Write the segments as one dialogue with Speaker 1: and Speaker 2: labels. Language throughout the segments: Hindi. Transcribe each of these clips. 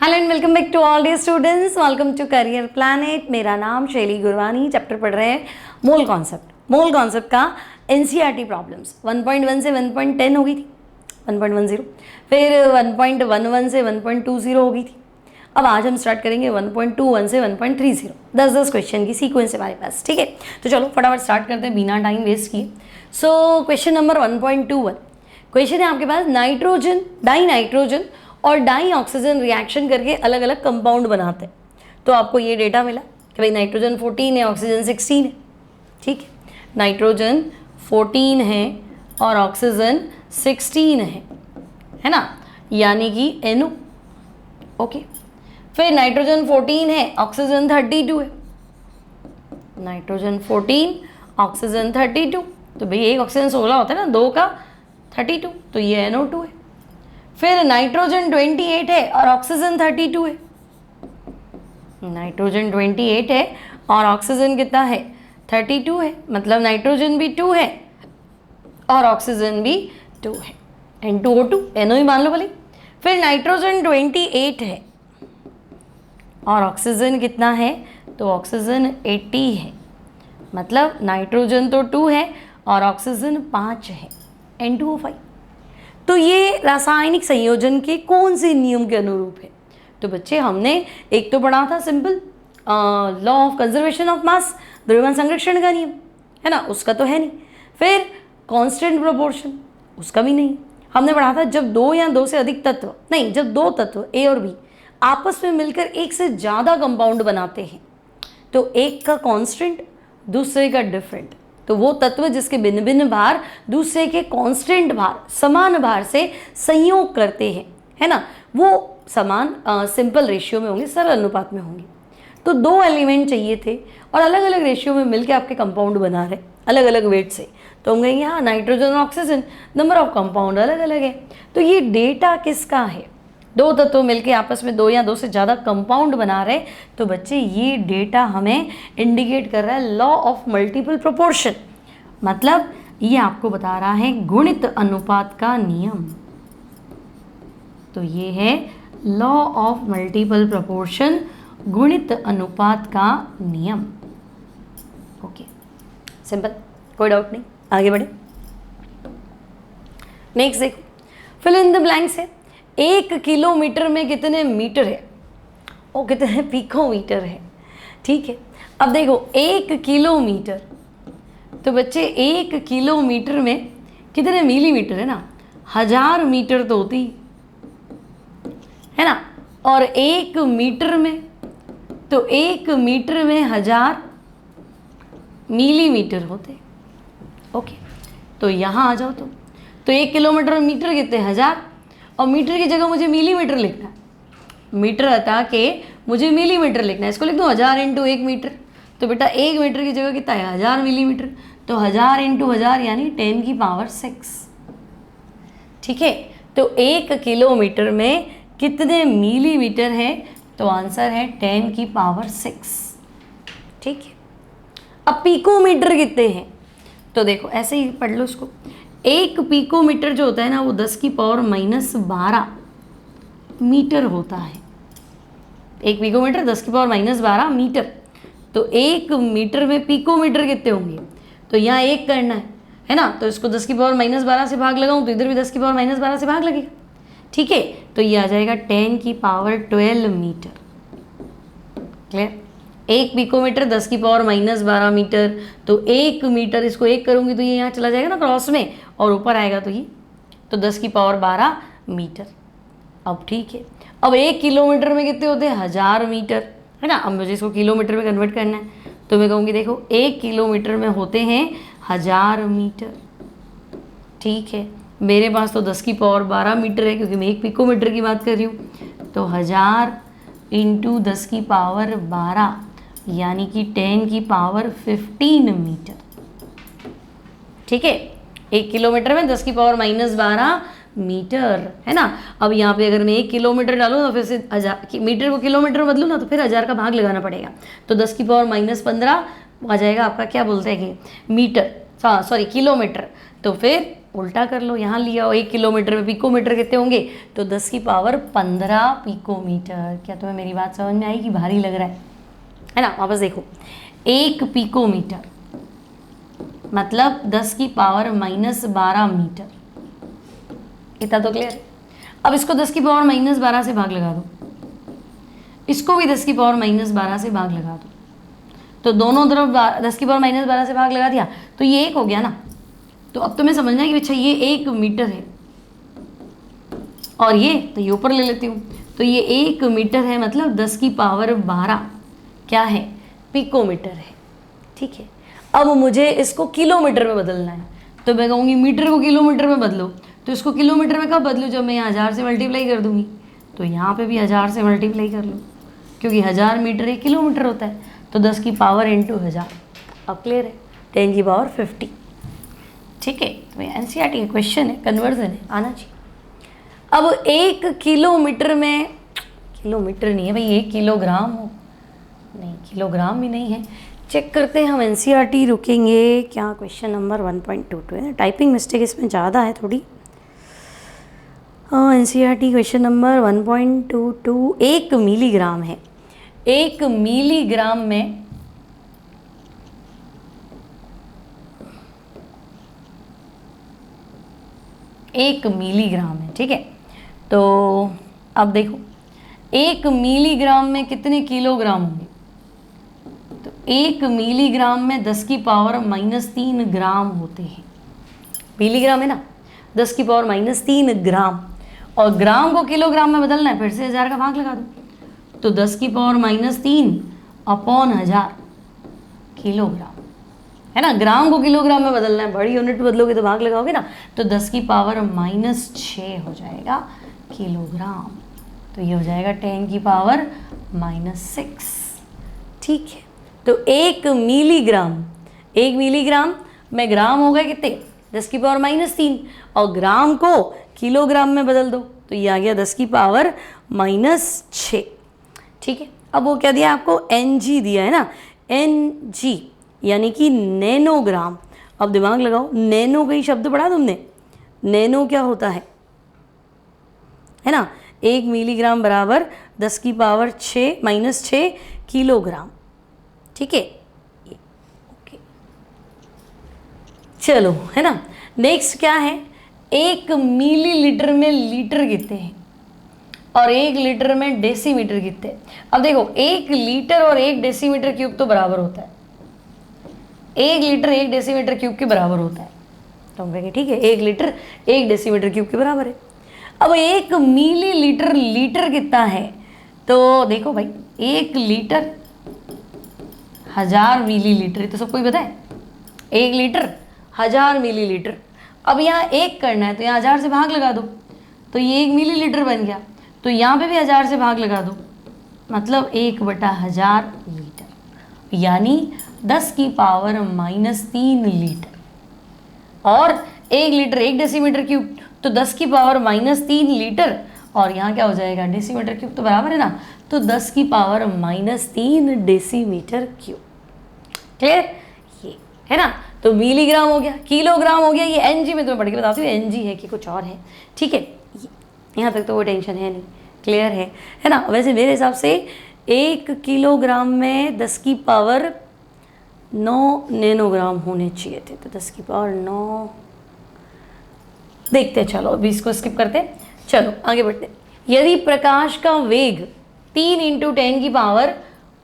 Speaker 1: Hello and welcome back to all the students, welcome to career planet. मेरा नाम शैली गुरवानी। चैप्टर पढ़ रहे हैं मोल कॉन्सेप्ट। मोल कॉन्सेप्ट का एनसीईआरटी प्रॉब्लम्स 1.1 से 1.10 हो गई थी, 1.10, फिर 1.11 से 1.20 हो गई थी। अब आज हम स्टार्ट करेंगे 1.21 से 1.30। 10 क्वेश्चन की सीक्वेंस है हमारे पास, ठीक है। तो चलो फटाफट स्टार्ट करते हैं बिना टाइम वेस्ट किए। सो क्वेश्चन नंबर 1.21 क्वेश्चन है आपके पास, नाइट्रोजन, डाई नाइट्रोजन और डाई ऑक्सीजन रिएक्शन करके अलग अलग कंपाउंड बनाते हैं। तो आपको ये डेटा मिला कि भाई नाइट्रोजन 14 है, ऑक्सीजन 16 है, ठीक है। नाइट्रोजन 14 है और ऑक्सीजन 16 है ना, यानी कि NO, ओके। फिर नाइट्रोजन 14 है, ऑक्सीजन 32 है। नाइट्रोजन 14, ऑक्सीजन 32, तो भाई एक ऑक्सीजन 16 होता है ना, 2 का 32, तो ये NO2 है। फिर नाइट्रोजन 28 है और ऑक्सीजन 32 है। नाइट्रोजन 28 है और ऑक्सीजन कितना है, 32 है, मतलब नाइट्रोजन भी 2 है और ऑक्सीजन भी 2 है, N2O2, NO ही मान लो भले। फिर नाइट्रोजन 28 है और ऑक्सीजन कितना है, तो ऑक्सीजन 80 है, मतलब नाइट्रोजन तो 2 है और ऑक्सीजन 5 है, N2O5। तो ये रासायनिक संयोजन के कौन से नियम के अनुरूप है? तो बच्चे हमने एक तो पढ़ा था simple law of conservation of mass, द्रव्यमान संरक्षण का नियम, है ना, उसका तो है नहीं। फिर कांस्टेंट प्रोपोर्शन, उसका भी नहीं। हमने पढ़ा था जब 2 या 2 से अधिक तत्व, नहीं, जब 2 तत्व A और B आपस में मिलकर एक से ज़्यादा कंपाउंड बनाते हैं तो एक का कांस्टेंट दूसरे का डिफरेंट, तो वो तत्व जिसके भिन्न भिन्न भार दूसरे के कांस्टेंट भार, समान भार से संयोग करते हैं, है ना, वो समान सिंपल रेशियो में होंगे, सरल अनुपात में होंगे। तो 2 एलिमेंट चाहिए थे और अलग अलग रेशियो में मिलकर आपके कंपाउंड बना रहे, अलग अलग वेट से। तो हम कहेंगे हाँ, नाइट्रोजन और ऑक्सीजन, नंबर ऑफ कंपाउंड अलग अलग है। तो ये डेटा किसका है? 2 तत्व मिलकर आपस में 2 या 2 से ज़्यादा कंपाउंड बना रहे। तो बच्चे ये डेटा हमें इंडिकेट कर रहा है लॉ ऑफ मल्टीपल प्रोपोर्शन, मतलब ये आपको बता रहा है गुणित अनुपात का नियम। तो ये है लॉ ऑफ मल्टीपल प्रोपोर्शन, गुणित अनुपात का नियम, ओके, सिंपल, कोई डाउट नहीं, आगे बढ़े। नेक्स्ट देखो, फिल इन द ब्लैंक्स है। 1 किलोमीटर में कितने मीटर है? वो कितने पिकोमीटर है, ठीक है। अब देखो 1 किलोमीटर, तो बच्चे 1 किलोमीटर में कितने मिलीमीटर है ना, 1000 मीटर तो होती है ना, और 1 मीटर में, तो 1 मीटर में 1000 मिलीमीटर होते, ओके। तो यहाँ आ जाओ तुम, तो 1 किलोमीटर में मीटर कितने, 1000, और मीटर की जगह मुझे मिलीमीटर लिखना है, मीटर हटा के मुझे मिलीमीटर लिखना है। इसको लिख दो 1000 × 1 मीटर, तो बेटा 1 मीटर की जगह कितना है, 1000 मिलीमीटर, तो 1000 × 1000 यानी 10⁶, ठीक है। तो 1 किलोमीटर में कितने मिलीमीटर है? तो आंसर है 10⁶, ठीक है। अब पिकोमीटर कितने हैं? तो देखो ऐसे ही पढ़ लो इसको। 1 पिकोमीटर जो होता है ना, वो 10⁻12 मीटर होता है। 1 पिकोमीटर 10⁻12 मीटर, तो 1 मीटर में पिकोमीटर कितने होंगे? तो यहाँ 1 करना है ना, तो इसको 10⁻12 से भाग लगाऊं तो इधर भी 10⁻12 से भाग लगेगा, ठीक है। तो ये आ जाएगा 10⁻12 मीटर, क्लियर। 1 पिकोमीटर 10⁻12 मीटर, तो 1 मीटर, इसको 1 करूंगी तो ये यहाँ चला जाएगा ना क्रॉस में, और ऊपर आएगा तो ये, तो 10⁻12 मीटर। अब ठीक है, अब 1 किलोमीटर में कितने होते हैं, 1000 मीटर, है ना। अब मुझे इसको किलोमीटर में कन्वर्ट करना है, तो मैं कहूँगी देखो 1 किलोमीटर में होते हैं 1000 मीटर, ठीक है। मेरे पास तो 10⁻12 मीटर है क्योंकि मैं 1 पिकोमीटर की बात कर रही हूँ, तो 1000 × 10⁻12 यानी कि 10⁻15 मीटर, ठीक है। 1 किलोमीटर में 10⁻12 मीटर, है ना। अब यहाँ पे अगर मैं 1 किलोमीटर डालूँ तो फिर से 1000 मीटर को किलोमीटर में बदलूँ ना, तो फिर 1000 का भाग लगाना पड़ेगा, तो 10⁻−15 आ जाएगा आपका, क्या बोलते हैं कि मीटर, हाँ सॉरी किलोमीटर, तो फिर उल्टा कर लो, यहाँ लिया हो 1 किलोमीटर में पिकोमीटर कितने होंगे, तो 10 की पावर 15 पिकोमीटर। क्या तुम्हें मेरी बात समझ में आई कि भारी लग रहा है ना? वापस देखो, 1 पिकोमीटर मतलब 10 की पावर -12 मीटर। इतना तो क्लियर है। अब इसको 10 की पावर -12 से भाग लगा दो, इसको भी 10 की पावर -12 से भाग लगा दो, तो दोनों तरफ 10 की पावर -12 से भाग लगा दिया तो ये 1 हो गया ना। तो अब तुम्हें समझना है कि अच्छा ये 1 मीटर है और ये, तो ये ऊपर ले लेती हूँ, तो ये 1 मीटर है मतलब 10 की पावर 12 क्या है, पिकोमीटर है। ठीक है, अब मुझे इसको किलोमीटर में बदलना है, तो मैं कहूँगी मीटर को किलोमीटर में बदलो, तो इसको किलोमीटर में कब बदलूँ, जब मैं यहाँ 1000 से मल्टीप्लाई कर दूँगी, तो यहाँ पे भी 1000 से मल्टीप्लाई कर लो, क्योंकि 1000 मीटर 1 किलोमीटर होता है, तो 10 की पावर इंटू 1000। अब क्लियर है, 10 की पावर 50। ठीक है, तो एनसीईआरटी का क्वेश्चन है, कन्वर्जन है, आना चाहिए। अब 1 किलोमीटर में, किलोमीटर नहीं है भाई, 1 किलोग्राम हो, नहीं किलोग्राम भी नहीं है। चेक करते हैं हम एनसीईआरटी, रुकेंगे क्या, क्वेश्चन नंबर 1.22 है, टाइपिंग मिस्टेक इसमें ज़्यादा है थोड़ी। हाँ, एनसीईआरटी क्वेश्चन नंबर 1.22 1 मिलीग्राम है। 1 मिलीग्राम में एक मिलीग्राम है। ठीक है, तो अब देखो 1 मिलीग्राम में कितने किलोग्राम होंगे, तो 1 मिलीग्राम में 10 की पावर -3 ग्राम होते हैं। मिलीग्राम है ना, 10 की पावर -3 ग्राम, और ग्राम को किलोग्राम में बदलना है, फिर से 1000 का भाग लगा दो, तो 10 की पावर -3 अपॉन 1000 किलोग्राम है ना। ग्राम को किलोग्राम में बदलना है, बड़ी यूनिट बदलोगे तो भाग लगाओगे ना, तो 10 की पावर -6 हो जाएगा किलोग्राम, तो ये हो जाएगा 10 की पावर -6। ठीक है, तो 1 मिलीग्राम, 1 मिलीग्राम में ग्राम हो गए कितने, 10 की पावर -3, और ग्राम को किलोग्राम में बदल दो, तो ये आ गया 10 की पावर -6। ठीक है, अब वो क्या दिया आपको, NG दिया है ना, NG यानी कि नैनोग्राम। अब दिमाग लगाओ, नैनो का ही शब्द पढ़ा तुमने, नैनो क्या होता है ना, 1 मिलीग्राम बराबर 10 की पावर -6 किलोग्राम। ठीक है, ओके, चलो है ना। नेक्स्ट क्या है, 1 मिलीलीटर में लीटर कितने हैं और 1 लीटर में डेसीमीटर कितने हैं। अब देखो 1 लीटर और 1 डेसीमीटर क्यूब तो बराबर होता है, 1 लीटर 1 डेसीमीटर क्यूब के बराबर होता है, तो हम कहेंगे ठीक है 1 लीटर 1 डेसीमीटर क्यूब के बराबर है। अब 1 मिलीलीटर लीटर कितना है, तो देखो भाई 1 लीटर 1000 मिलीलीटर, तो सबको ही पता है 1 लीटर 1000 मिलीलीटर। अब यहाँ 1 करना है तो यहाँ 1000 से भाग लगा दो, तो ये 1 मिलीलीटर बन गया, तो यहाँ पे भी 1000 से भाग लगा दो, मतलब 1/1000 लीटर, यानी 10 की पावर -3 लीटर। और 1 लीटर 1 डेसीमीटर क्यूब, तो 10 की पावर -3 लीटर, और यहाँ क्या हो जाएगा, डेसीमीटर क्यूब तो बराबर है ना, तो 10 की पावर -3 डेसीमीटर क्यूब। क्लियर, ये है ना। तो मिलीग्राम हो गया, किलोग्राम हो गया, ये NG में तुम्हें पढ़ के बताती हूँ NG है कि कुछ और है। ठीक है, यहाँ तक तो वो टेंशन है नहीं, क्लियर है ना। वैसे मेरे हिसाब से 1 किलोग्राम में 10 की पावर 9 नैनोग्राम होने चाहिए थे, तो 10 की पावर 9 देखते हैं। चलो अभी इसको स्किप करते हैं, चलो आगे बढ़ते हैं। यदि प्रकाश का वेग 3 × 10 की पावर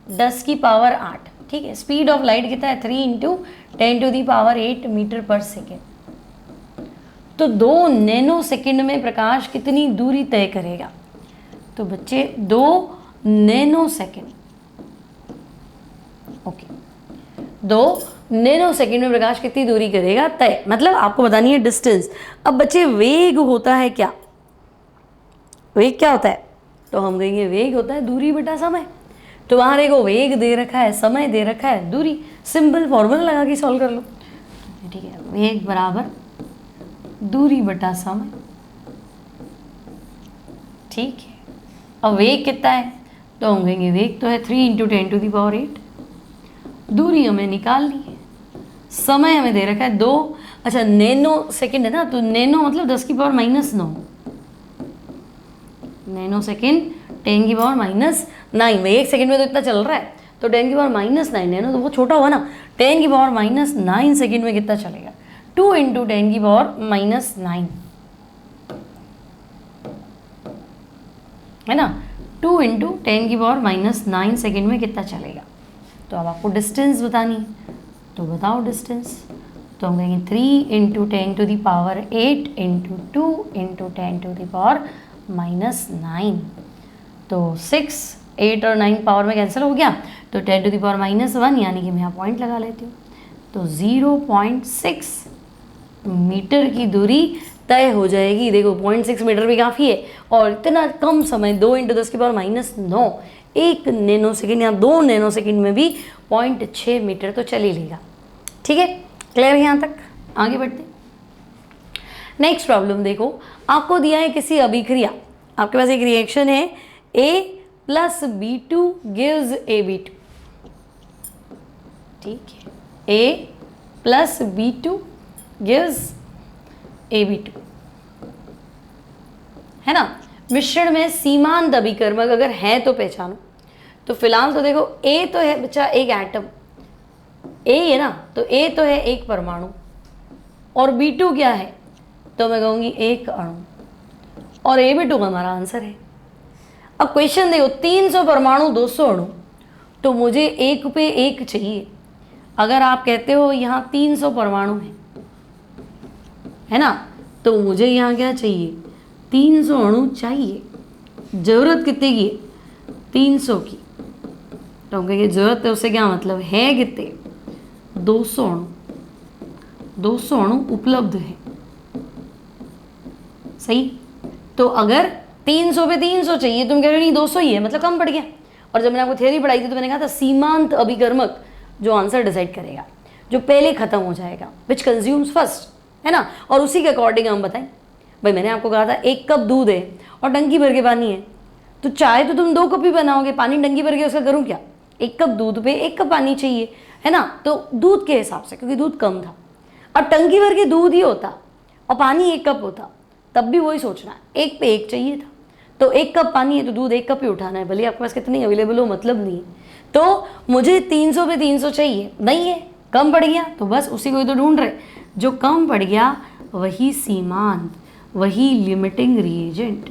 Speaker 1: 10 की पावर 8, ठीक है, स्पीड ऑफ लाइट कितना है 3 × 10⁸ मीटर पर सेकेंड, तो 2 नैनो सेकेंड में प्रकाश कितनी दूरी तय करेगा। तो बच्चे 2 nano second, okay, 2 nano second में प्रकाश कितनी दूरी करेगा तय, मतलब आपको बतानी है डिस्टेंस। अब बच्चे वेग होता है क्या, वेग क्या होता है, तो हम कहेंगे वेग होता है दूरी बटा समय। तो वहाँ देखो वेग दे रखा है, समय दे रखा है, दूरी, सिंपल फॉर्मूला लगा के सॉल्व कर लो। ठीक है, वेग बराबर दूरी बटा समय। ठीक है, अब वेग कितना है, तो हम कहेंगे वेग तो है 3 × 10⁸, दूरी हमें निकालनी है, समय हमें दे रखा है 2, अच्छा नैनो सेकंड है ना, तो नैनो मतलब 10⁻⁻9, नैनो सेकंड 10⁻⁻9, भाई 1 सेकंड में तो इतना चल रहा है, तो 10⁻⁹ नैनो तो बहुत छोटा हुआ ना, 10⁻⁹ सेकंड में कितना चलेगा, 2 × 10⁻⁹, है ना, 2 × 10⁻⁹ सेकंड में कितना चलेगा। तो अब आपको डिस्टेंस बतानी है, तो बताओ डिस्टेंस। तो हम कहेंगे 3 × 10⁸ 8 × 2 × 10⁻⁹, तो 6, 8 और 9 पावर में कैंसिल हो गया, तो 10⁻⁻1 यानी कि मैं यहाँ पॉइंट लगा लेती हूँ, तो 0.6 मीटर की दूरी तय हो जाएगी। देखो 0.6 मीटर भी काफ़ी है, और इतना कम समय 2 × 10⁻⁹, 1 नैनो सेकेंड या 2 नैनो सेकेंड में भी 0.6 मीटर तो चल ही लेगा। ठीक है, क्लियर है यहाँ तक? आगे बढ़ते। नेक्स्ट प्रॉब्लम देखो, आपको दिया है किसी अभिक्रिया, आपके पास एक रिएक्शन है A + B2 gives AB2, ठीक है, A + B2 gives AB2, है ना। मिश्रण में सीमांत अभिकर्मक अगर है तो पहचानो। तो फिलहाल तो देखो A तो है बच्चा एक एटम, A है ना, तो A तो है एक परमाणु, और B2 क्या है, तो मैं कहूँगी एक अणु, और AB2 का हमारा आंसर है। अब क्वेश्चन देखो 300 परमाणु 200 अणु, तो मुझे 1 पे 1 चाहिए। अगर आप कहते हो यहाँ 300 परमाणु है ना, तो मुझे यहाँ क्या चाहिए, 300 अणु चाहिए। ज़रूरत कितने की है, 300 की, तो हम कहेंगे ज़रूरत है उससे क्या मतलब है कितने, 200 अणु, 200 अणु उपलब्ध है। सही, तो अगर 300 पे 300 चाहिए, तुम कह रहे हो नहीं 200 ही है, मतलब कम पड़ गया। और जब मैंने आपको थ्योरी पढ़ाई थी तो मैंने कहा था सीमांत अभिकर्मक जो आंसर डिसाइड करेगा, जो पहले खत्म हो जाएगा, विच कंज्यूम्स फर्स्ट, है ना, और उसी के अकॉर्डिंग हम बताएं। भाई मैंने आपको कहा था 1 कप दूध है और टंकी भर के पानी है, तो चाहे तो तुम 2 कप ही बनाओगे, पानी टंकी भर के उसका करूँ क्या, 1 कप दूध पे 1 कप पानी चाहिए, है ना, तो दूध के हिसाब से, क्योंकि दूध कम था, और टंकी भर के दूध ही होता और पानी 1 कप होता, तब भी वही सोचना है, 1 पे 1 चाहिए था। तो 1 कप पानी है तो दूध 1 कप ही उठाना है, भले आपके पास कितनी अवेलेबल हो मतलब नहीं। तो मुझे 300 पे 300 चाहिए, नहीं है, कम पड़ गया, तो बस उसी को ही तो ढूंढ रहे, जो कम पड़ गया वही सीमांत, वही लिमिटिंग रिएजेंट।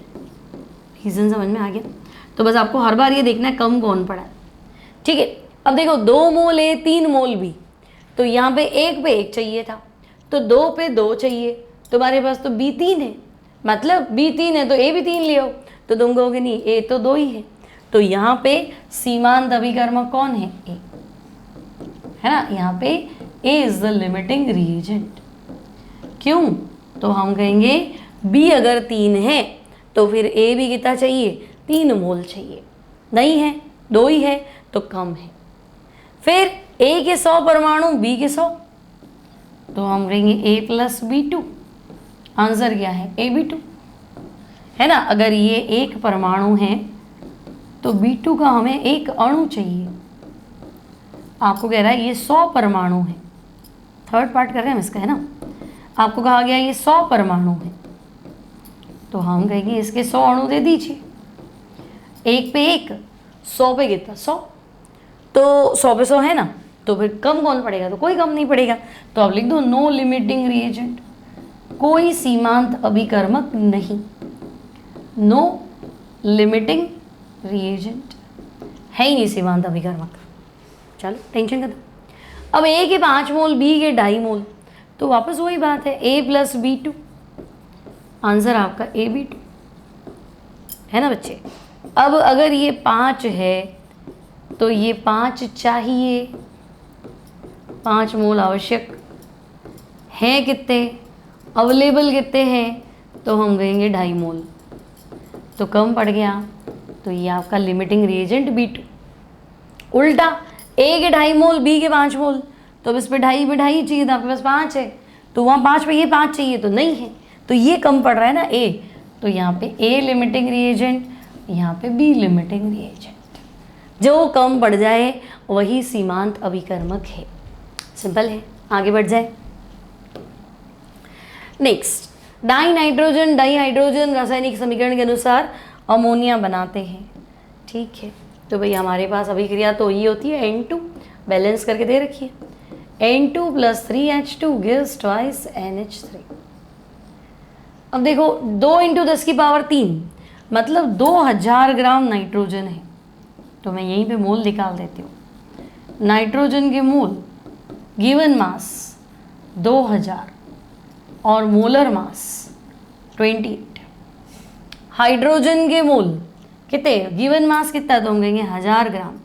Speaker 1: रीजन समझ में आ गया? तो बस आपको हर बार ये देखना है कम कौन पड़ा है। ठीक है, अब देखो 2 मोल A 3 मोल B, तो यहाँ पे 1 पे 1 चाहिए था, तो 2 पे 2 चाहिए, तुम्हारे पास तो B 3 है, मतलब B 3 है तो A भी 3 ले आओ, तो तुम कहोगे नहीं A तो 2 ही है, तो यहाँ पे सीमांत अभिकर्मक कौन है, A, है ना, यहाँ पे A is the limiting reagent. क्यों, तो हम कहेंगे B अगर 3 है तो फिर A भी कितना चाहिए, 3 मोल चाहिए, नहीं है 2 ही है तो कम है। फिर A के 100 परमाणु B के 100, तो हम कहेंगे A + B2, आंसर क्या है AB2, है ना। अगर ये 1 परमाणु है तो B2 का हमें 1 अणु चाहिए, आपको कह रहा है ये 100 परमाणु है, थर्ड पार्ट कर रहे हैं हम इसका, है ना, आपको कहा गया ये 100 परमाणु है, तो हम कहेंगे इसके 100 अणु दे दीजिए, 1 पे 1, 100 पे कितना 100, तो 100 पे 100 है ना, तो फिर कम कौन पड़ेगा, तो कोई कम नहीं पड़ेगा, तो आप लिख दो नो लिमिटिंग रिएजेंट, कोई सीमांत अभिकर्मक नहीं, नो लिमिटिंग रिएजेंट, है ही नहीं सीमांत अभिकर्मक। चलो टेंशन खत्म। अब A के 5 मोल B के 2.5 मोल, तो वापस वही बात है A + B2, आंसर आपका AB2, है ना बच्चे। अब अगर ये 5 है तो ये 5 चाहिए, 5 मोल आवश्यक है, कितने अवेलेबल कितने हैं, तो हम कहेंगे 2.5 मोल, तो कम पड़ गया, तो ये आपका लिमिटिंग रिएजेंट B2। उल्टा A के 2.5 मोल B के 5 मोल, तो अब इस पे 2.5 पे 2.5 चाहिए था, आपके पास 5 है, तो वहाँ 5 पे ये 5 चाहिए तो नहीं है, तो ये कम पड़ रहा है ना A, तो यहाँ पे A लिमिटिंग रिएजेंट, यहाँ पे B लिमिटिंग रिएजेंट, जो कम पड़ जाए वही सीमांत अभिकर्मक है। सिंपल है, आगे बढ़ जाए। Next, die nitrogen di hydrogen रासायनिक समीकरण के अनुसार अमोनिया बनाते हैं। ठीक है, तो भाई हमारे पास अभिक्रिया तो ये होती है N2, बैलेंस करके दे रखी है, N2 + 3H2 gives twice NH3। अब देखो 2 × 10⁻³ मतलब 2000 ग्राम नाइट्रोजन है, तो मैं यहीं पे मोल निकाल देती हूँ। नाइट्रोजन के मोल गिवन मास 2000 और मोलर मास 28। हाइड्रोजन के मोल कितने, गिवन मास कितना, तो हम कहेंगे 1000 ग्राम।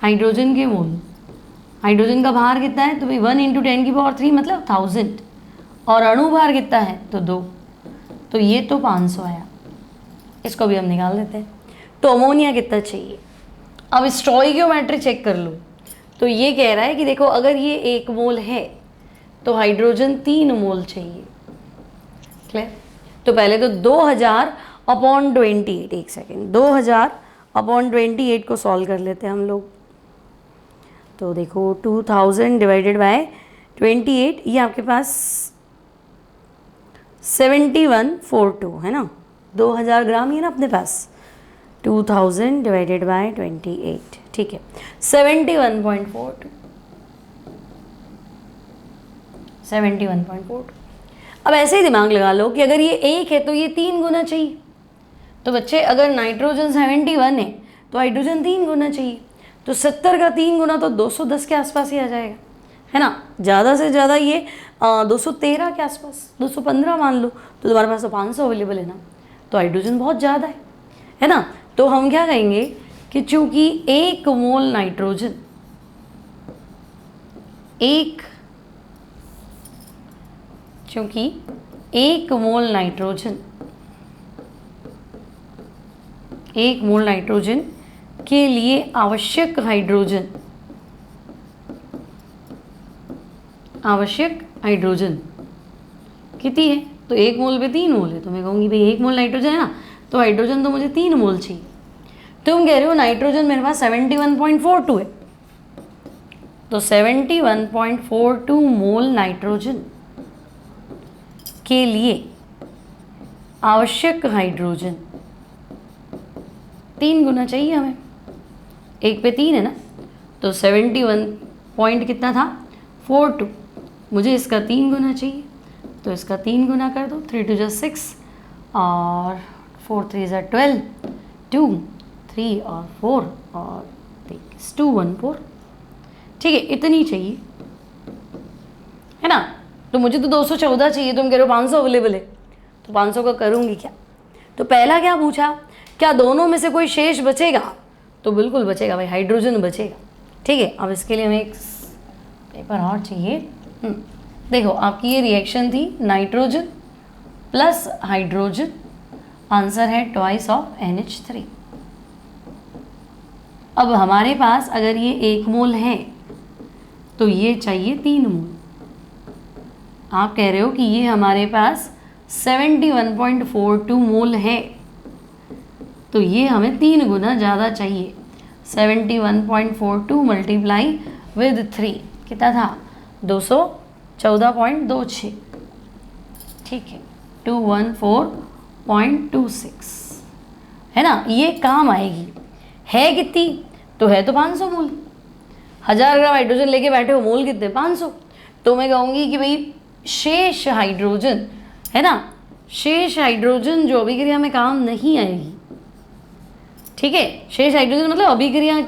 Speaker 1: हाइड्रोजन के मोल, हाइड्रोजन का भार कितना है, तो भाई 1 × 10⁻³ मतलब 1000, और अणु भार कितना है, तो 2, तो ये तो 500 आया, इसको भी हम निकाल देते हैं। तो अमोनिया कितना चाहिए, अब स्टोइकियोमेट्री चेक कर लो, तो ये कह रहा है कि देखो अगर ये 1 मोल है तो हाइड्रोजन 3 मोल चाहिए। क्लियर, तो पहले तो 2000/28, एक सेकेंड, 2000/28 को सॉल्व कर लेते हैं हम लोग। तो देखो 2000 / 28, ये आपके पास 7142 है ना, 2000 ग्राम ही है ना अपने पास, 2000 / 28, ठीक है, 71.42, 71.42। अब ऐसे ही दिमाग लगा लो कि अगर ये 1 है तो ये 3 गुना चाहिए। तो बच्चे अगर नाइट्रोजन 71 है तो हाइड्रोजन 3 गुना चाहिए, तो 70 का 3 गुना तो 210 के आसपास ही आ जाएगा, है ना। ज़्यादा से ज़्यादा ये 213 के आसपास, 215 मान लो, तो तुम्हारे पास तो 500 अवेलेबल है ना, तो हाइड्रोजन बहुत ज़्यादा है ना। तो हम क्या कहेंगे कि चूंकि 1 मोल नाइट्रोजन, 1 मोल नाइट्रोजन के लिए आवश्यक हाइड्रोजन कितनी है, तो 1 मोल पे 3 मोल है, तो मैं कहूँगी भाई 1 मोल नाइट्रोजन है ना, तो हाइड्रोजन तो मुझे 3 मोल चाहिए। तुम कह रहे हो नाइट्रोजन मेरे पास 71.42 है, तो 71.42 मोल नाइट्रोजन के लिए आवश्यक हाइड्रोजन 3 गुना चाहिए हमें, 1 पे 3 है ना, तो 71 पॉइंट कितना था, 42, मुझे इसका 3 गुना चाहिए, तो इसका 3 गुना कर दो, 3 × 6 और 4 × 3 = 12, 2 3 और 4 और 214, ठीक है, इतनी चाहिए, है ना। तो मुझे तो 214 चाहिए, तुम कह रहे हो 500 अवेलेबल है, तो 500 का करूँगी क्या। तो पहला क्या पूछा, क्या दोनों में से कोई शेष बचेगा, तो बिल्कुल बचेगा भाई, हाइड्रोजन बचेगा, ठीक है। अब इसके लिए हमें एक पेपर और चाहिए। देखो आपकी ये रिएक्शन थी नाइट्रोजन प्लस हाइड्रोजन, आंसर है ट्वाइस ऑफ NH3। अब हमारे पास अगर ये 1 मोल है तो ये चाहिए 3 मोल। आप कह रहे हो कि ये हमारे पास 71.42 मोल है, तो ये हमें 3 गुना ज़्यादा चाहिए। 71.42 मल्टीप्लाई विद 3 कितना था, 214.26, ठीक है, 214.26, है ना। ये काम आएगी, है कितनी, तो है तो 500 मोल, 1000 ग्राम हाइड्रोजन लेके बैठे हो, मोल कितने, 500, तो मैं कहूँगी कि भाई शेष हाइड्रोजन, है ना, शेष हाइड्रोजन जो अभिक्रिया में काम नहीं आएगी, ठीक है, शेष हाइड्रोजन मतलब अभिक्रिया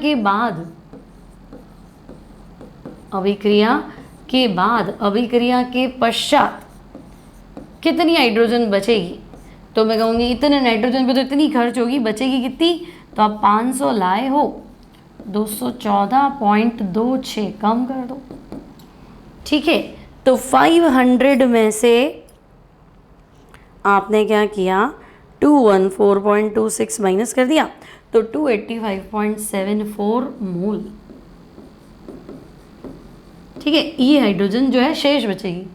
Speaker 1: के पश्चात कितनी हाइड्रोजन बचेगी, तो मैं कहूँगी इतने नाइट्रोजन पे तो इतनी खर्च होगी, बचेगी कितनी, तो आप 500 लाए हो, 214.26 कम कर दो, ठीक है। तो 500 में से आपने क्या किया, 214.26 माइनस कर दिया, तो 285.74 मोल, ठीक है। ये हाइड्रोजन जो है शेष बचेगी,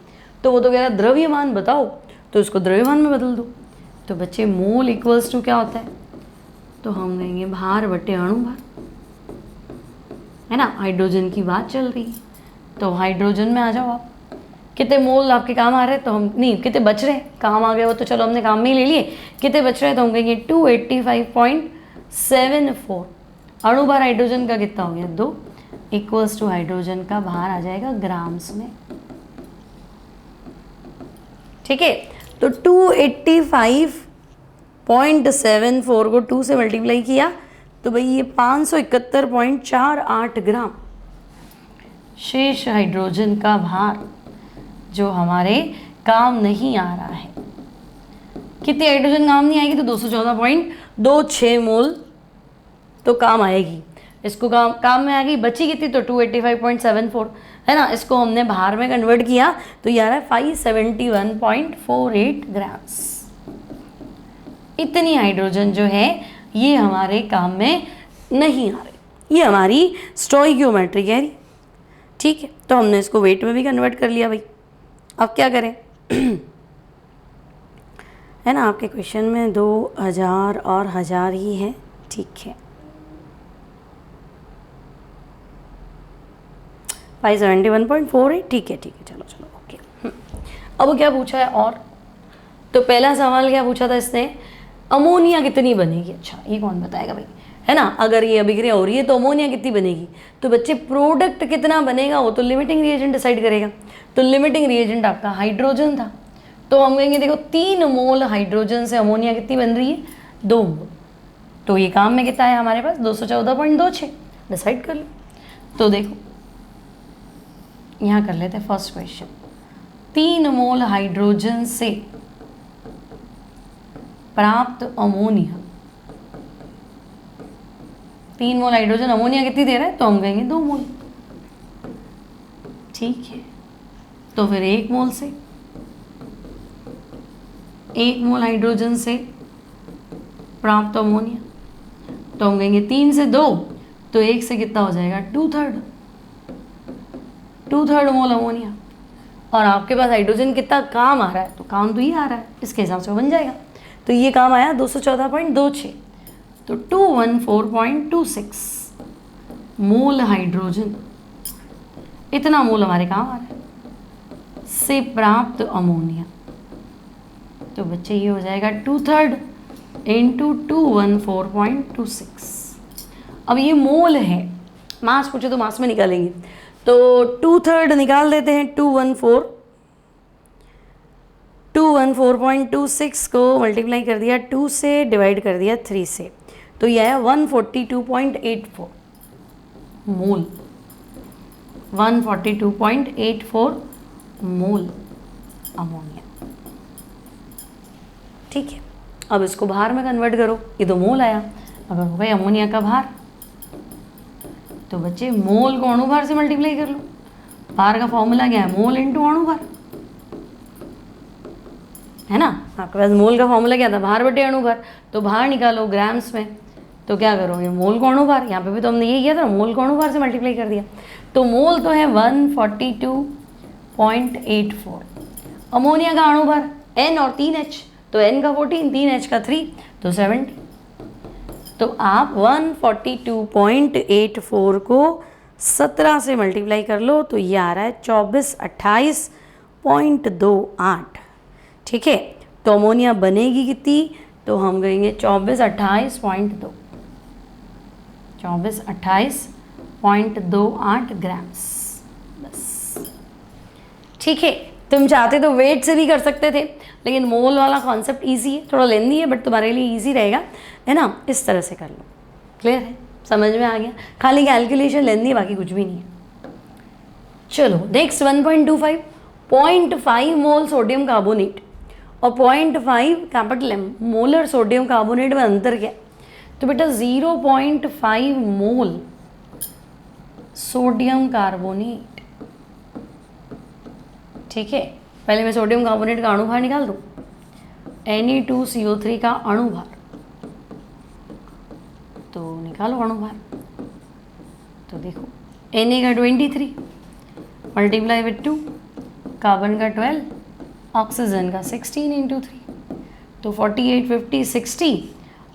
Speaker 1: तो वो तो कह रहा द्रव्यमान बताओ, तो इसको द्रव्यमान में बदल दो। तो बच्चे मोल इक्वल्स टू क्या होता है, तो हम कहेंगे भार बटे अणु भार, है ना। हाइड्रोजन की बात चल रही है, तो हाइड्रोजन में आ जाओ आप, कितने मोल आपके काम आ रहे हैं, तो हम नहीं कितने बच रहे हैं, काम आ गए वो तो चलो हमने काम में ही ले लिए, कितने बच रहे हैं तो हम कहेंगे 285.74। अणु भार हाइड्रोजन का कितना हो गया 2 इक्वल्स टू हाइड्रोजन का भार आ जाएगा ग्राम्स में। ठीक है, तो 285.74 को 2 से मल्टीप्लाई किया तो भाई ये 571.48 ग्राम शेष हाइड्रोजन का भार जो हमारे काम नहीं आ रहा है। कितनी हाइड्रोजन काम नहीं आएगी तो 214.26 मोल तो काम आएगी। इसको काम में आ गई, बची कितनी तो 285.74 है ना। इसको हमने भार में कन्वर्ट किया तो ये आ रहा है 571.48 ग्राम्स। इतनी हाइड्रोजन जो है ये हमारे काम में नहीं आ रही, ये हमारी स्टोइकियोमेट्री कह रही। ठीक है, तो हमने इसको वेट में भी कन्वर्ट कर लिया भाई। अब क्या करें है ना, आपके क्वेश्चन में 2000 और 1000 ही है। ठीक है, 571.48 ठीक है चलो ओके। अब क्या पूछा है और, तो पहला सवाल क्या पूछा था इसने, अमोनिया कितनी बनेगी। अच्छा ये कौन बताएगा भाई, है ना। अगर ये अभिक्रिया हो रही है तो अमोनिया कितनी बनेगी, तो बच्चे प्रोडक्ट कितना बनेगा वो तो लिमिटिंग रिएजेंट डिसाइड करेगा। तो लिमिटिंग रिएजेंट आपका हाइड्रोजन था, तो हम कहेंगे देखो 3 मोल हाइड्रोजन से अमोनिया कितनी बन रही है 2 मोल। तो ये काम में कितना है हमारे पास 214.26 डिसाइड कर लो। तो देखो यहाँ कर लेते हैं फर्स्ट क्वेश्चन, 3 मोल हाइड्रोजन से प्राप्त अमोनिया, 3 मोल हाइड्रोजन अमोनिया कितनी दे रहा है तो हम कहेंगे 2 मोल। ठीक है, तो फिर 1 मोल से, 1 मोल हाइड्रोजन से प्राप्त अमोनिया तो हम कहेंगे 3 से 2 तो 1 से कितना हो जाएगा 2/3 मोल अमोनिया। और आपके पास हाइड्रोजन कितना काम आ रहा है तो काम तो ये आ रहा है, इसके हिसाब से बन जाएगा। तो ये काम आया 214.26 तो 214.26 मोल हाइड्रोजन, इतना मोल हमारे काम आ रहा है से प्राप्त अमोनिया। तो बच्चे ये हो जाएगा 2/3 इंटू 214.26। अब ये मोल है, मास पूछे तो मास में निकालेंगे, तो 2/3 निकाल देते हैं। 214.26 को मल्टीप्लाई कर दिया 2 से, डिवाइड कर दिया 3 से, तो यह आया 142.84 मोल, 142.84 मोल अमोनिया। ठीक है, अब इसको भार में कन्वर्ट करो, ये तो मोल आया। अगर हो गया अमोनिया का भार तो बच्चे मोल को अणु भार से मल्टीप्लाई कर लो। भार का फॉर्मूला क्या है, मोल इंटू अणु भार, है ना। आपके पास मोल का फॉर्मूला क्या था, भार बटे अणु भार, तो भार निकालो ग्राम्स में, तो क्या करोगे मोल को अणु भार, यहाँ पे भी तो हमने ये किया था, मोल को अणु भार से मल्टीप्लाई कर दिया। तो मोल तो है 142.84, अमोनिया का अणु भार N और 3H, तो N का 14, 3H का 3 तो 70। तो आप 142.84 को 17 से मल्टीप्लाई कर लो तो ये आ रहा है 2428.28। ठीक है, तो अमोनिया बनेगी कितनी, तो हम कहेंगे 2428.2, 2428.28 ग्राम्स बस। ठीक है, तुम चाहते तो वेट से भी कर सकते थे, लेकिन मोल वाला कॉन्सेप्ट इजी है, थोड़ा लेंदी है बट तुम्हारे लिए इजी रहेगा, है ना। इस तरह से कर लो, क्लियर है, समझ में आ गया। खाली कैलकुलेशन लेंदी है, बाकी कुछ भी नहीं है। चलो नेक्स्ट 1.25, 0.5 मोल सोडियम कार्बोनेट और 0.5 capital M molar sodium carbonate में अंतर क्या है, तो बेटा 0.5 मोल सोडियम कार्बोनेट। ठीक है, पहले मैं सोडियम कार्बोनेट का अणु भार निकाल दूँ, Ne2CO3 का अणु भार, तो निकालो अणु भार। तो देखो Na का 23 मल्टीप्लाई विथ 2, कार्बन का 12, ऑक्सीजन का 16 इंटू 3, तो 48, 50, 60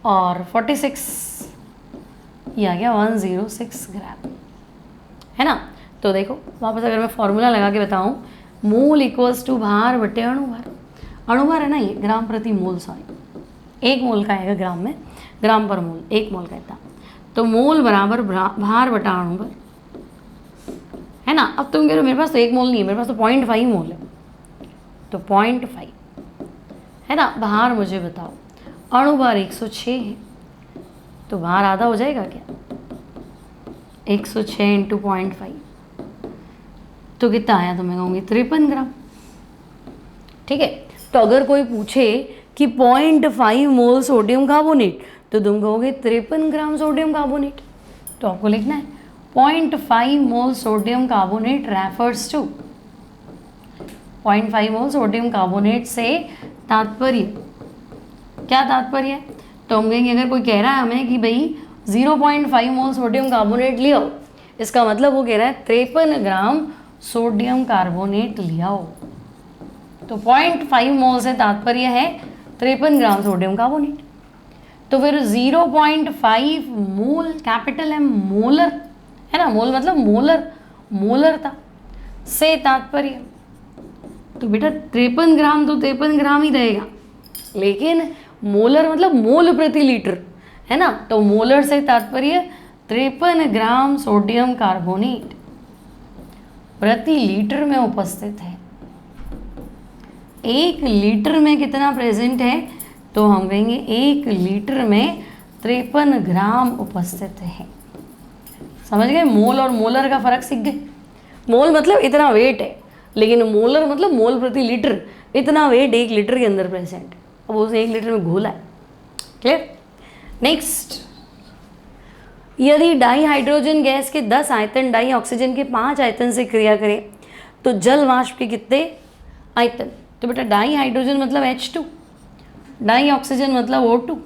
Speaker 1: और 46, ये आ गया 106 ग्राम, है ना। तो देखो वापस अगर मैं फॉर्मूला लगा के बताऊँ, मोल इक्वल्स टू भार बटे अणुभार। अणुभार है ना ये, ग्राम प्रति मोल, सॉरी 1 मोल का आएगा ग्राम में, ग्राम पर मोल, 1 मोल का इतना। तो मोल बराबर भार बटा अणुभार, है ना। अब तुम कह रहे हो मेरे पास तो 1 मोल नहीं है, मेरे पास तो 0.5 मोल है, तो 0.5 है ना। भार मुझे बताओ, अणुभार 106 है, तो भार आधा हो जाएगा क्या, 106 इंटू 0.5, तो कितना आया, तो मैं कहूँगी 53 ग्राम। ठीक है, तो अगर कोई पूछे कि 0.5 मोल सोडियम कार्बोनेट, तो तुम कहोगे 53 ग्राम सोडियम कार्बोनेट। तो आपको लिखना है 0.5 mole sodium carbonate refers to, 0.5 mole sodium carbonate से तात्पर्य, क्या तात्पर्य है, तो हम कहेंगे अगर कोई कह रहा है हमें कि भाई 0.5 मोल सोडियम कार्बोनेट ले आओ, इसका मतलब वो कह रहा है 53 ग्राम सोडियम कार्बोनेट ले आओ। तो 0.5 मोल से तात्पर्य है 53 ग्राम सोडियम कार्बोनेट। तो फिर 0.5 मोल, कैपिटल एम, मोलर है ना, मोल मतलब मोलर, मोलरता से तात्पर्य, तो बेटा 53 ग्राम तो 53 ग्राम ही रहेगा, लेकिन मोलर मतलब मोल प्रति लीटर, है ना। तो मोलर से तात्पर्य 53 ग्राम सोडियम कार्बोनेट प्रति लीटर में उपस्थित है। 1 लीटर में कितना प्रेजेंट है, तो हम कहेंगे 1 लीटर में 53 ग्राम उपस्थित है। समझ गए, मोल और मोलर का फर्क सीख गए। मोल मतलब इतना वेट है, लेकिन मोलर मतलब मोल प्रति लीटर, इतना वेट 1 लीटर के अंदर प्रेजेंट है, अब उसे 1 लीटर में घोला है। क्लियर। नेक्स्ट, यदि डाई हाइड्रोजन गैस के 10 आयतन डाई ऑक्सीजन के 5 आयतन से क्रिया करें तो जल वाष्प के कितने आयतन। तो बेटा डाई हाइड्रोजन मतलब H2, डाई ऑक्सीजन मतलब O2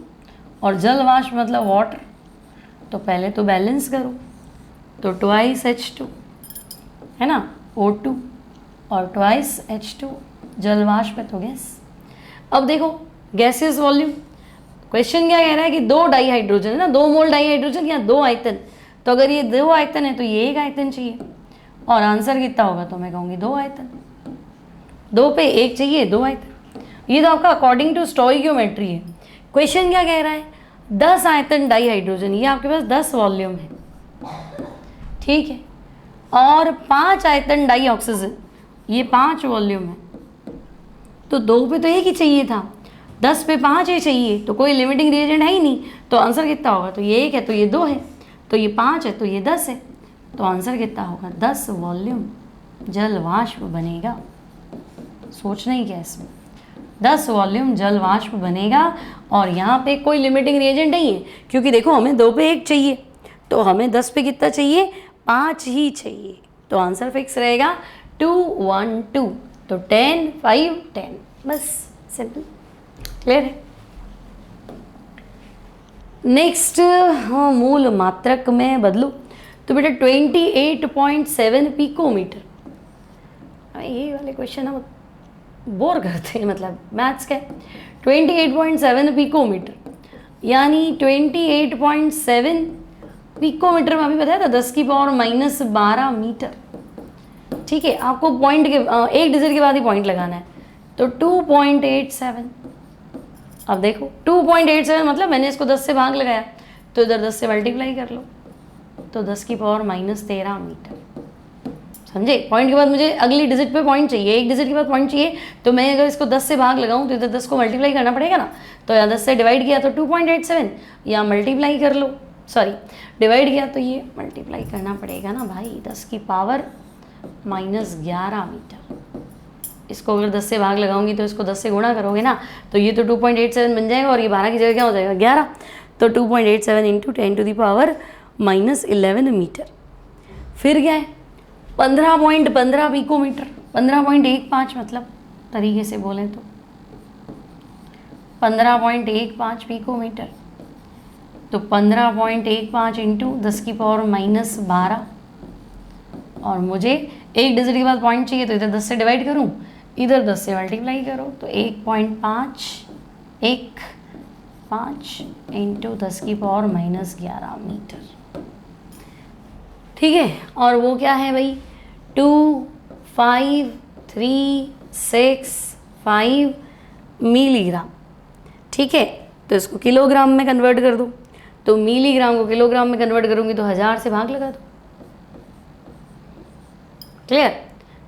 Speaker 1: और जल वाष्प मतलब वाटर। तो पहले तो बैलेंस करो, तो ट्वाइस H2 है ना, O2 और ट्वाइस H2 जल वाष्प है तो गैस। अब देखो गैसियस वॉल्यूम, क्वेश्चन क्या कह रहा है कि 2 डाई हाइड्रोजन है ना, 2 मोल डाई हाइड्रोजन या 2 आयतन, तो अगर ये 2 आयतन है तो ये 1 आयतन चाहिए, और आंसर कितना होगा, तो मैं कहूँगी 2 आयतन, 2 पे 1 चाहिए, 2 आयतन। ये तो आपका अकॉर्डिंग टू स्टोइकियोमेट्री है। क्वेश्चन क्या कह रहा है, 10 आयतन डाई हाइड्रोजन, ये आपके पास 10 वॉल्यूम है, ठीक है, और 5 आयतन डाई ऑक्सीजन, ये 5 वॉल्यूम है, तो 2 पे तो 1 ही चाहिए था, 10 पे 5 ही चाहिए, तो कोई लिमिटिंग रिएजेंट है ही नहीं, तो आंसर कितना होगा, तो ये 1 है तो ये 2 है, तो ये 5 है तो ये 10 है, तो आंसर कितना होगा, 10 वॉल्यूम जल वाष्प बनेगा। सोचना ही क्या इसमें, 10 वॉल्यूम जल वाष्प बनेगा, और यहाँ पे कोई लिमिटिंग रिएजेंट नहीं है, क्योंकि देखो हमें 2 पे 1 चाहिए, तो हमें 10 पे कितना चाहिए, 5 ही चाहिए, तो आंसर फिक्स रहेगा 2 1 2, तो 10 5 10, बस सिंपल। क्लियर है। नेक्स्ट, हाँ मूल मात्रक में बदलो, तो बेटा 28.7 पिकोमीटर। ये वाले क्वेश्चन हम बोर करते हैं, मतलब मैथ्स का 28.7 पिकोमीटर, यानी 28.7 पिकोमीटर में अभी बताया था 10 की पावर -12 मीटर। ठीक है, आपको पॉइंट के एक डिजिट के बाद ही पॉइंट लगाना है, तो 2.87। अब देखो 2.87 मतलब मैंने इसको 10 से भाग लगाया, तो इधर 10 से मल्टीप्लाई कर लो, तो 10 की पावर -13 मीटर। समझे, पॉइंट के बाद मुझे अगली डिजिट पे पॉइंट चाहिए, एक डिजिट के बाद पॉइंट चाहिए, तो मैं अगर इसको 10 से भाग लगाऊं तो इधर 10 को मल्टीप्लाई करना पड़ेगा ना, तो यहाँ 10 से डिवाइड किया तो 2.87, या मल्टीप्लाई कर लो, सॉरी डिवाइड किया तो ये मल्टीप्लाई करना पड़ेगा ना भाई, 10 की पावर -11 मीटर। इसको अगर 10 से भाग लगाऊंगी तो इसको 10 से गुणा करोगे ना, तो ये तो 2.87 बन जाएगा, और ये 12 की जगह क्या हो जाएगा 11, तो 2.87 into 10 to the power -11 metre. फिर क्या है 15.15 पिकोमीटर, 15.15 मतलब तरीके से बोले तो 15.15 पिकोमीटर, तो 15.15 इंटू 10 की पावर -12, और मुझे एक डिजिट के बाद पॉइंट चाहिए, तो इधर 10 से डिवाइड करूं, इधर 10 से मल्टीप्लाई करो, तो 1.5 इंटू 10 की पावर -11 मीटर। ठीक है, और वो क्या है भाई 2 5 0.365 मिलीग्राम। ठीक है, तो इसको किलोग्राम में कन्वर्ट कर दो, तो मिलीग्राम को किलोग्राम में कन्वर्ट करूँगी तो 1000 से भाग लगा दो। क्लियर?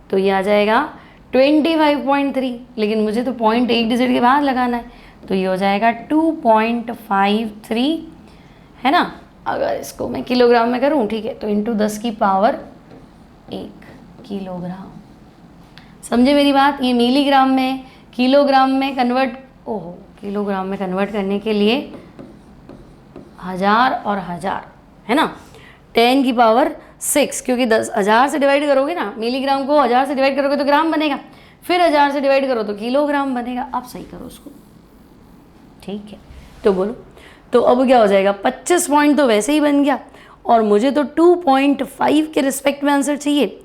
Speaker 1: तो ये आ जाएगा 25.3, लेकिन मुझे तो पॉइंट एक डिजिट के बाद लगाना है, तो ये हो जाएगा 2.53, है ना। अगर इसको मैं किलोग्राम में करूँ, ठीक है, तो इंटू 10 की पावर 1 किलोग्राम। समझे मेरी बात? ये मिलीग्राम में किलोग्राम में कन्वर्ट, ओहो, किलोग्राम में कन्वर्ट करने के लिए 1000 और 1000, है ना, 10 की पावर 6, क्योंकि 10,000 से डिवाइड करोगे ना, मिलीग्राम को 1000 से डिवाइड करोगे तो ग्राम बनेगा, फिर 1000 से डिवाइड करो तो किलोग्राम बनेगा। अब सही करो उसको, ठीक है। तो बोलो, तो अब क्या हो जाएगा? 25 पॉइंट तो वैसे ही बन गया, और मुझे तो 2.5 के रिस्पेक्ट में आंसर चाहिए।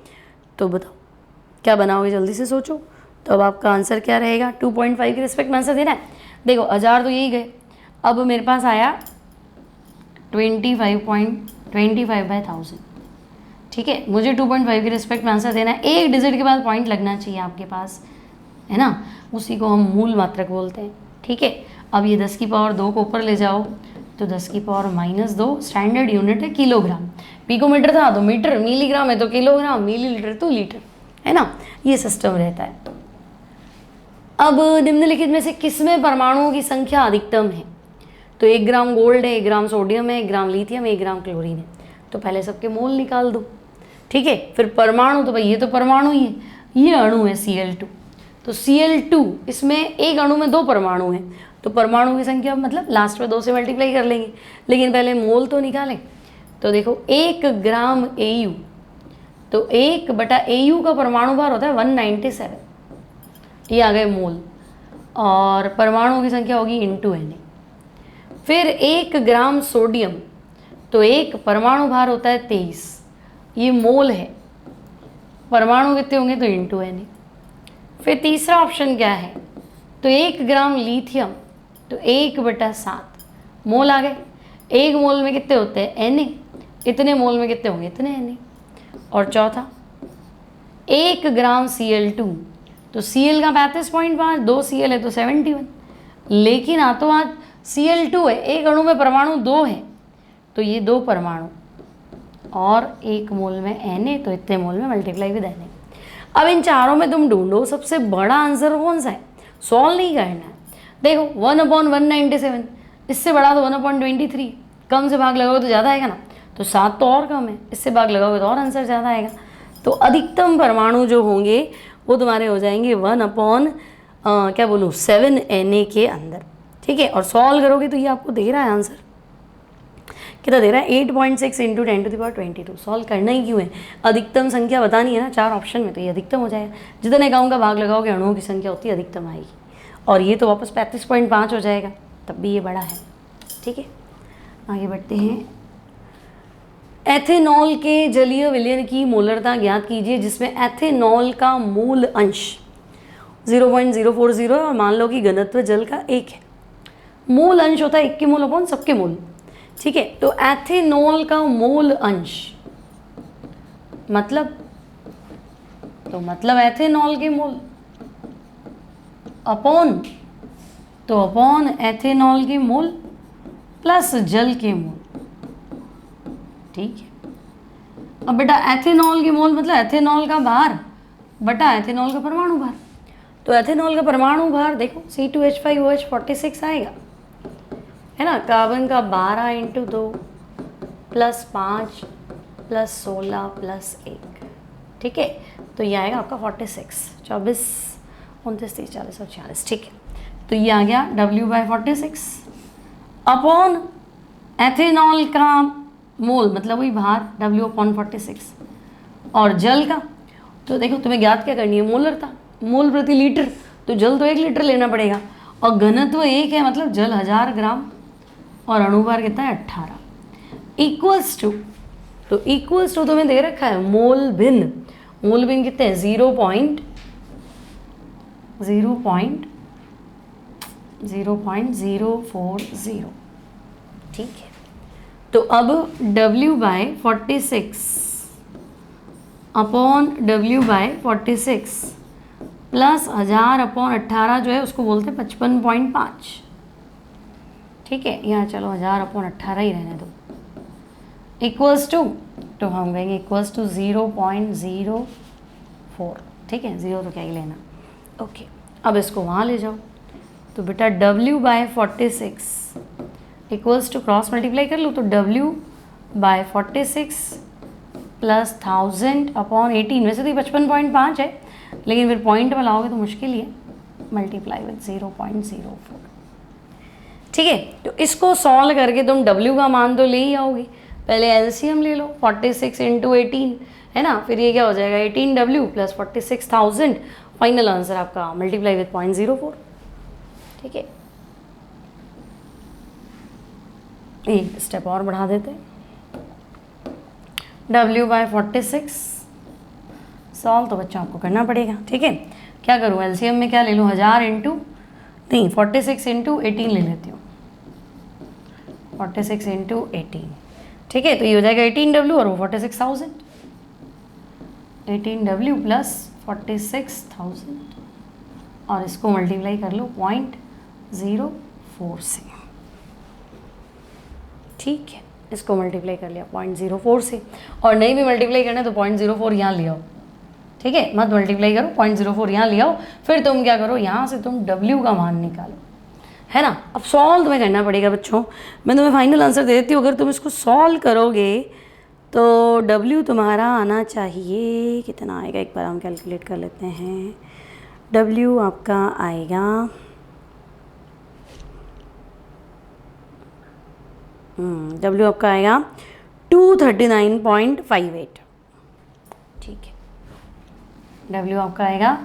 Speaker 1: तो बताओ क्या बनाओगे, जल्दी से सोचो। तो अब आपका आंसर क्या रहेगा? 2.5 के रिस्पेक्ट में आंसर देना है। देखो 1000 तो यही गए, अब मेरे पास आया 25/1000। ठीक है, मुझे 2.5 के रिस्पेक्ट में आंसर देना है, एक डिजिट के बाद पॉइंट लगना चाहिए आपके पास, है ना, उसी को हम मूल मात्रक बोलते हैं। ठीक है, अब ये 10 की पावर 2 को ऊपर ले जाओ, तो 10 की पावर -2, स्टैंडर्ड यूनिट है किलोग्राम, पिकोमीटर था तो मीटर, मिलीग्राम है तो किलोग्राम, मिलीलीटर तो लीटर, है ना, ये सिस्टम रहता है। अब निम्नलिखित में से किसमें परमाणुओं की संख्या अधिकतम है? तो 1 ग्राम गोल्ड है, 1 ग्राम सोडियम है, 1 ग्राम लिथियम है, 1 ग्राम क्लोरीन है। तो पहले सबके मोल निकाल दो, ठीक है, फिर परमाणु, तो भाई ये तो परमाणु ही है, ये अणु है Cl2, तो Cl2 इसमें एक अणु में 2 परमाणु हैं, तो परमाणु की संख्या मतलब लास्ट में 2 से मल्टीप्लाई कर लेंगे, लेकिन पहले मोल तो निकालें। तो देखो 1 ग्राम Au, तो 1/Au का परमाणु भार होता है 197, ये आ गए मोल, और परमाणुओं की संख्या होगी × Na। फिर 1 ग्राम सोडियम, तो एक परमाणु भार होता है 23, ये मोल है, परमाणु कितने होंगे तो × Na। फिर तीसरा ऑप्शन क्या है? तो 1 ग्राम लिथियम, तो 1/7 मोल आ गए, एक मोल में कितने होते हैं Na, इतने मोल में कितने होंगे इतने Na। और चौथा 1 ग्राम Cl2, तो Cl का 35.5, 2 Cl है तो 71, लेकिन हाथों हाथ Cl2 है, एक अणु में परमाणु 2 है, तो ये 2 परमाणु और 1 मोल में Na, तो इतने मोल में मल्टीप्लाई विद Na। अब इन चारों में तुम ढूंढो सबसे बड़ा आंसर कौन सा है, सॉल्व नहीं करना है। देखो 1/197, इससे बड़ा तो 1/23, कम से भाग लगाओगे तो ज़्यादा आएगा ना, तो 7 तो और कम है, इससे भाग लगाओगे तो और आंसर ज़्यादा आएगा। तो अधिकतम परमाणु जो होंगे वो तुम्हारे हो जाएंगे 7 Na के अंदर। ठीक है, और सॉल्व करोगे तो ये आपको दे रहा है आंसर, कितना दे रहा है 8.6 × 10⁻²2। सॉल्व करना ही क्यों है, अधिकतम संख्या बतानी है ना 4 ऑप्शन में, तो ये अधिकतम हो जाएगा। जितने गाँव का भाग लगाओगे अणुओं की संख्या उतनी अधिकतम आएगी, और ये तो वापस 35.5 हो जाएगा, तब भी ये बड़ा है। ठीक है, आगे बढ़ते हैं। एथेनॉल के जलीय विलयन की मोलरता ज्ञात कीजिए जिसमें एथेनॉल का मूल अंश 0.040 है और मान लो कि घनत्व जल का 1 है। मूल अंश होता है 1 के मोल अपॉन सबके मोल। ठीक है, तो एथेनॉल का मोल अंश मतलब एथेनॉल के मोल अपॉन एथेनॉल के मोल प्लस जल के मोल। ठीक है, अब बेटा एथेनॉल के मोल मतलब एथेनॉल का भार बटा एथेनॉल का परमाणु भार। तो एथेनॉल का परमाणु भार देखो C2H5OH 46 आएगा, है ना, कार्बन का 12 × 2 + 5 + 16 + 1। ठीक है, तो ये आएगा आपका 46, 24, 29, 30, 40 और 46। ठीक है, तो ये आ गया W/46 अपॉन एथेनॉल का मोल मतलब वही भार W/46, और जल का तो देखो तुम्हें ज्ञात क्या करनी है, मोलरता, मोल प्रति लीटर, तो जल तो 1 लीटर लेना पड़ेगा, और घनत्व 1 है मतलब जल 1000 ग्राम, और अणुभार कितना है 18, इक्वल्स टू, तो इक्वल्स टू तुम्हें दे रखा है मोल भिन्न कितने हैं 0.040। ठीक है, तो अब W/46 अपॉन W/46 प्लस 1000/18 जो है उसको बोलते हैं 55.5। ठीक है, यहाँ चलो 1000/18 ही रहने दो, इक्वल्स टू, तो हम कहेंगे इक्वल्स टू 0.04। ठीक है, 0 तो क्या ही लेना। ओके, अब इसको वहाँ ले जाओ, तो बेटा W/46 equals to, cross multiply कर लो तो W/46 प्लस 1000/18। वैसे तो 55.5 है, लेकिन फिर पॉइंट में लाओगे तो मुश्किल ही है, मल्टीप्लाई विद 0.04। ठीक है, तो इसको सॉल्व करके तुम W का मान तो ले ही आओगे। पहले LCM ले लो, 46 × 18 है ना, फिर ये क्या हो जाएगा 18W प्लस 46,000। फाइनल आंसर आपका मल्टीप्लाई विद 0.04। ठीक है, एक स्टेप और बढ़ा देते हैं, W/46 सॉल्व तो बच्चों आपको करना पड़ेगा। ठीक है, क्या करूँ LCM में क्या ले लूँ, 1000 इंटू नहीं 46 × 18 ले लेती हूँ, 46 × 18। ठीक है, तो ये हो जाएगा 18W और वो 46,000, 18W प्लस 46,000 और इसको मल्टीप्लाई कर लो 0.04 से। ठीक है, इसको मल्टीप्लाई कर लिया 0.04 से, और नहीं भी मल्टीप्लाई करना है तो 0.04 यहाँ ले आओ। ठीक है, मत मल्टीप्लाई करो, 0.04 यहाँ ले आओ, फिर तुम क्या करो, यहाँ से तुम W का मान निकालो, है ना। अब सॉल्व तुम्हें करना पड़ेगा बच्चों, मैं तुम्हें फाइनल आंसर दे देती हूँ। अगर तुम इसको सॉल्व करोगे तो W तुम्हारा आना चाहिए, कितना आएगा एक बार हम कैलकुलेट कर लेते हैं। W आपका आएगा W आपका आएगा 239.58। ठीक है, W आपका आएगा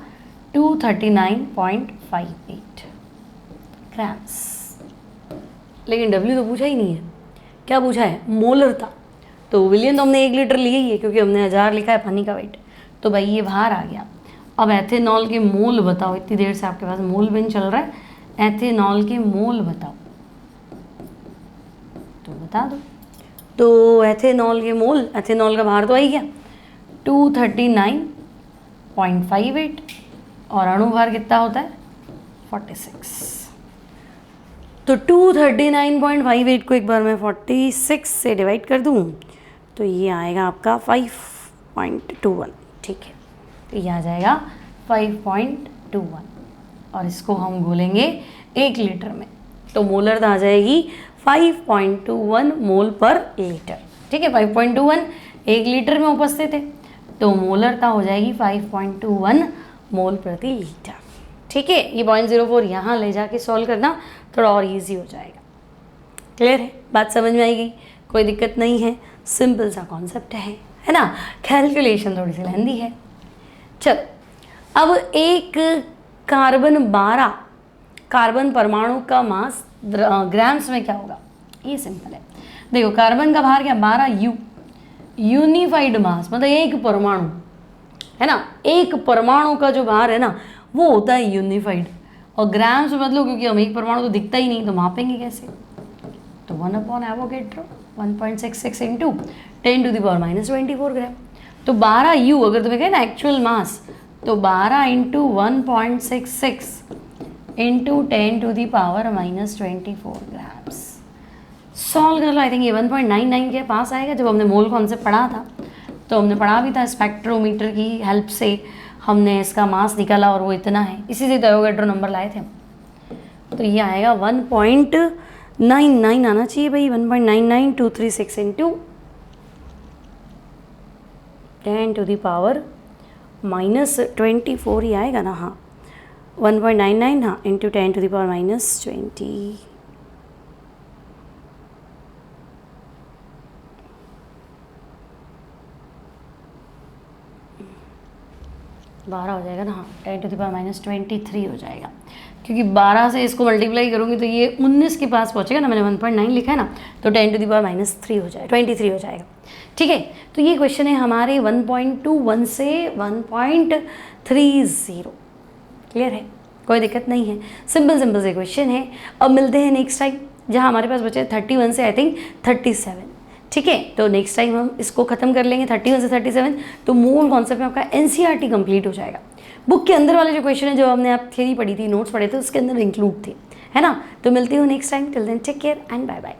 Speaker 1: 239.58 ग्राम्स। लेकिन W तो पूछा ही नहीं है, क्या पूछा है, मोलरता। तो विलियन तो हमने 1 लीटर लिया ही है, क्योंकि हमने 1000 लिखा है पानी का वेट, तो भाई ये बाहर आ गया। अब एथेनॉल के मोल बताओ, इतनी देर से आपके पास मोल बिन चल रहा है, एथेनॉल के मोल बताओ, तो बता दो। तो एथेनॉल के मोल, एथेनॉल का बाहर तो आ ही गया 239.58 और अणुभार कितना होता है 46। तो 239.58 को एक बार मैं 46 से डिवाइड कर दूं तो ये आएगा आपका 5.21। ठीक है, तो ये आ जाएगा 5.21 और इसको हम घोलेंगे 1 लीटर में, तो मोलरता आ जाएगी 5.21 मोल पर लीटर। ठीक है, 5.21 1 लीटर में उपस्थित है, तो मोलरता हो जाएगी 5.21 मोल प्रति लीटर। ठीक है, ये 0.04 यहाँ ले जाके सॉल्व करना थोड़ा और इजी हो जाएगा। क्लियर है, बात समझ में आई गई, कोई दिक्कत नहीं है, सिंपल सा कॉन्सेप्ट है ना। कैलकुलेशन थोड़ी सी लेंदी है। चलो, अब एक कार्बन परमाणु का मास ग्राम्स में क्या होगा, ये सिंपल है। देखो, कार्बन का भार क्या 12U, यूनिफाइड मास मतलब एक परमाणु है ना, एक परमाणु का जो भार है ना वो होता है यूनिफाइड, और ग्राम्स में मतलब क्योंकि हम एक परमाणु तो दिखता ही नहीं तो मापेंगे कैसे, तो 1/एवोगैड्रो 1.66 इंटू 10⁻⁻24 ग्राम। तो 12U अगर तुम्हें कहे ना एक्चुअल मास, तो 12 इंटू 1.66 इंटू 10⁻⁻24 ग्राम्स। सॉल्व कर लो, आई थिंक ये 1.99 के पास आएगा। जब हमने मोल कॉन्सेप्ट पढ़ा था तो हमने पढ़ा भी था, स्पेक्ट्रोमीटर की हेल्प से हमने इसका मास निकाला और वो इतना है, इसी से एवोगैड्रो नंबर लाए थे हम। तो ये आएगा 1.99 आना चाहिए भाई, 1.99236 इंटू 10⁻⁻24 ही आएगा ना। हाँ, 1.99 हाँ इंटू 10⁻⁻20 12 हो जाएगा ना। हाँ, 10⁻⁻23 हो जाएगा, क्योंकि 12 से इसको मल्टीप्लाई करूँगी तो ये 19 के पास पहुँचेगा ना। मैंने 1.9 लिखा है ना, तो 10⁻³ हो जाएगा, 23 हो जाएगा। ठीक है, तो ये क्वेश्चन है हमारे 1.21 से 1.30। क्लियर है, कोई दिक्कत नहीं है, सिंपल से क्वेश्चन है। अब मिलते हैं नेक्स्ट टाइम, जहाँ हमारे पास बचे 31 से आई थिंक 37। ठीक है, तो नेक्स्ट टाइम हम इसको खत्म कर लेंगे 31 से 37, तो मूल कॉन्सेप्ट में आपका NCERT कंप्लीट हो जाएगा। बुक के अंदर वाले जो क्वेश्चन है, जो हमने आप थ्योरी पढ़ी थी, नोट्स पढ़े थे, उसके अंदर इंक्लूड थे, है ना। तो मिलती हूँ next time, till then take care and bye bye.